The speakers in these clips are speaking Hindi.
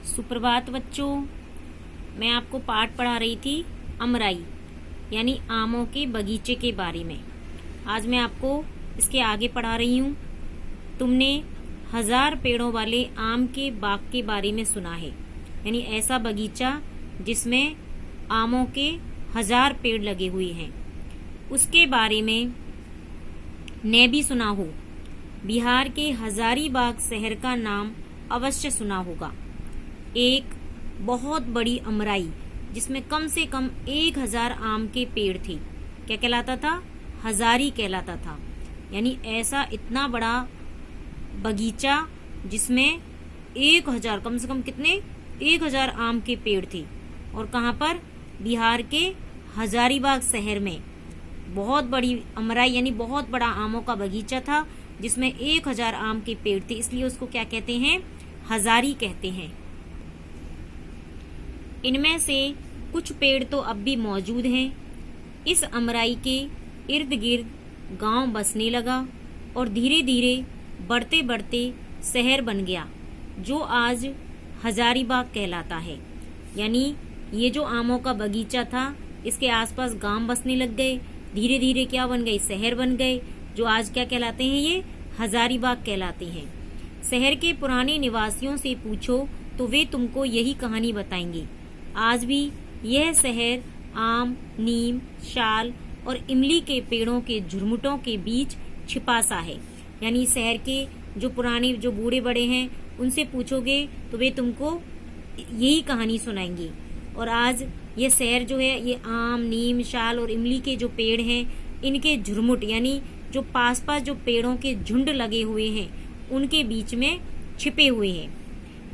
सुप्रभात बच्चों, मैं आपको पाठ पढ़ा रही थी अमराई यानी आमों के बगीचे के बारे में। आज मैं आपको इसके आगे पढ़ा रही हूँ। तुमने 1000 पेड़ों वाले आम के बाग के बारे में सुना है, यानी ऐसा बगीचा जिसमें आमों के 1000 पेड़ लगे हुए हैं। उसके बारे में ने भी सुना हो। बिहार के हजारीबाग शहर का नाम अवश्य सुना होगा। एक बहुत बड़ी अमराई जिसमें कम से कम 1000 आम के पेड़ थे, क्या कहलाता था? हजारी कहलाता था। यानी ऐसा इतना बड़ा बगीचा जिसमें 1000, कम से कम कितने 1000 आम के पेड़ थे। और कहाँ पर? बिहार के हजारीबाग शहर में बहुत बड़ी अमराई यानी बहुत बड़ा आमों का बगीचा था जिसमें 1000 आम के पेड़ थे, इसलिए उसको क्या कहते हैं? हजारी कहते हैं। इनमें से कुछ पेड़ तो अब भी मौजूद हैं। इस अमराई के इर्द गिर्द गांव बसने लगा और धीरे धीरे बढ़ते बढ़ते शहर बन गया जो आज हजारीबाग कहलाता है। यानी ये जो आमों का बगीचा था इसके आसपास गांव बसने लग गए, धीरे धीरे क्या बन गए? शहर बन गए जो आज क्या कहलाते हैं? ये हजारीबाग कहलाते हैं। शहर के पुराने निवासियों से पूछो तो वे तुमको यही कहानी बताएंगे। आज भी यह शहर आम, नीम, शाल और इमली के पेड़ों के झुरमुटों के बीच छिपा सा है। यानी शहर के जो पुराने जो बूढ़े बड़े हैं उनसे पूछोगे तो वे तुमको यही कहानी सुनाएंगे। और आज ये शहर जो है ये आम, नीम, शाल और इमली के जो पेड़ हैं इनके झुरमुट यानी जो पास पास जो पेड़ों के झुंड लगे हुए हैं उनके बीच में छिपे हुए हैं।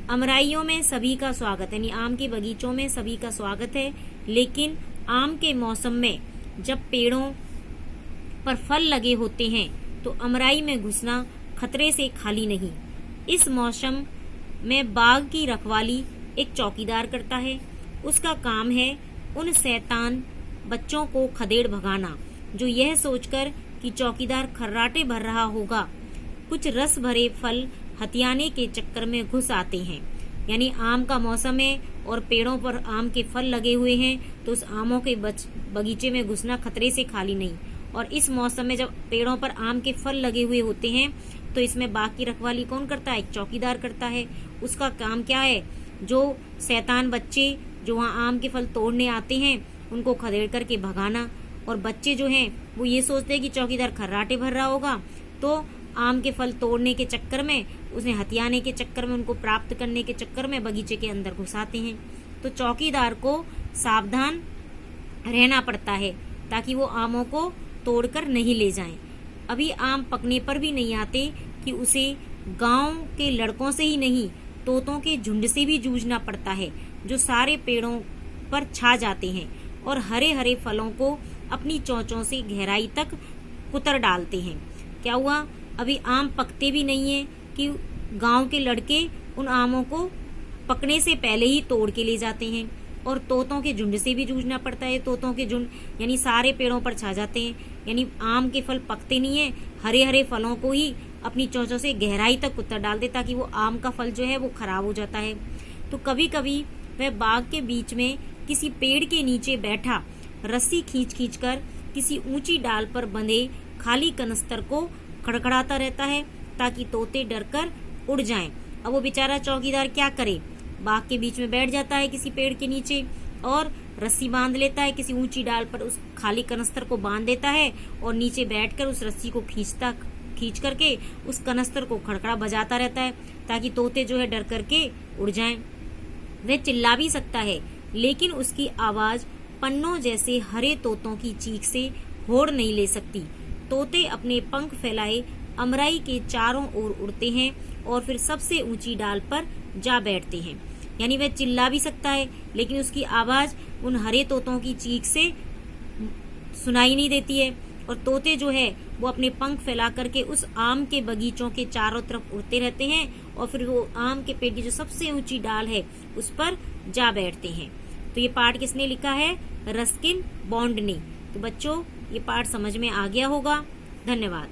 अमराइयों में सभी का स्वागत, यानी आम के बगीचों में सभी का स्वागत है। लेकिन आम के मौसम में जब पेड़ों पर फल लगे होते हैं तो अमराई में घुसना खतरे से खाली नहीं। इस मौसम में बाग की रखवाली एक चौकीदार करता है। उसका काम है उन शैतान बच्चों को खदेड़ भगाना जो यह सोचकर कि चौकीदार खर्राटे भर रहा होगा कुछ रस भरे फल हथियाने के चक्कर में घुस आते हैं। यानी आम का मौसम है और पेड़ों पर आम के फल लगे हुए हैं तो उस आमों के बगीचे में घुसना खतरे से खाली नहीं। और इस मौसम में जब पेड़ों पर आम के फल लगे हुए होते हैं तो इसमें बाग की रखवाली कौन करता है? एक चौकीदार करता है। उसका काम क्या है? जो शैतान बच्चे जो वहाँ आम के फल तोड़ने आते हैं उनको खदेड़ करके भगाना। और बच्चे जो हैं वो ये सोचते हैं कि चौकीदार खर्राटे भर रहा होगा तो आम के फल तोड़ने के चक्कर में, उसे हथियाने के चक्कर में, उनको प्राप्त करने के चक्कर में बगीचे के अंदर घुसाते हैं। तो चौकीदार को सावधान रहना पड़ता है ताकि वो आमों को तोड़कर नहीं ले जाएं। अभी आम पकने पर भी नहीं आते कि उसे गांव के लड़कों से ही नहीं तोतों के झुंड से भी जूझना पड़ता है जो सारे पेड़ों पर छा जाते हैं और हरे हरे फलों को अपनी चोंचों से गहराई तक कुतर डालते हैं। क्या हुआ? अभी आम पकते भी नहीं है कि गांव के लड़के उन आमों को पकने से पहले ही तोड़ के ले जाते हैं और तोतों के झुंड से भी जूझना पड़ता है। तोतों के झुंड यानी सारे पेड़ों पर छा जाते हैं, यानी आम के फल पकते नहीं है, हरे हरे फलों को ही अपनी चोंचों से गहराई तक कुतर डालते ताकि वो आम का फल जो है वो खराब हो जाता है। तो कभी कभी वह बाग के बीच में किसी पेड़ के नीचे बैठा रस्सी खींच खींच कर किसी ऊंची डाल पर बंधे खाली कनस्तर को खड़खड़ाता रहता है ताकि तोते डरकर उड़ जाएं। अब वो बेचारा चौकीदार क्या करे? बाग के बीच में बैठ जाता है किसी पेड़ के नीचे और रस्सी बांध लेता है, किसी ऊंची डाल पर उस खाली कनस्तर को बांध देता है और नीचे बैठकर उस रस्सी को खींच करके उस कनस्तर को खड़खड़ा बजाता रहता है ताकि तोते जो है डर करके उड़ जाएं। वह चिल्ला भी सकता है लेकिन उसकी आवाज पन्नों जैसे हरे तोतों की चीख से होड़ नहीं ले सकती। तोते अपने पंख फैलाए अमराई के चारों ओर उड़ते हैं और फिर सबसे ऊंची डाल पर जा बैठते हैं। यानी वह चिल्ला भी सकता है लेकिन उसकी आवाज उन हरे तोतों की चीख से सुनाई नहीं देती है। और तोते जो है वो अपने पंख फैला करके उस आम के बगीचों के चारों तरफ उड़ते रहते हैं और फिर वो आम के पेड़ की जो सबसे ऊंची डाल है उस पर जा बैठते हैं। तो ये पाठ किसने लिखा है? रस्किन बॉन्ड ने। तो बच्चों ये पाठ समझ में आ गया होगा। धन्यवाद।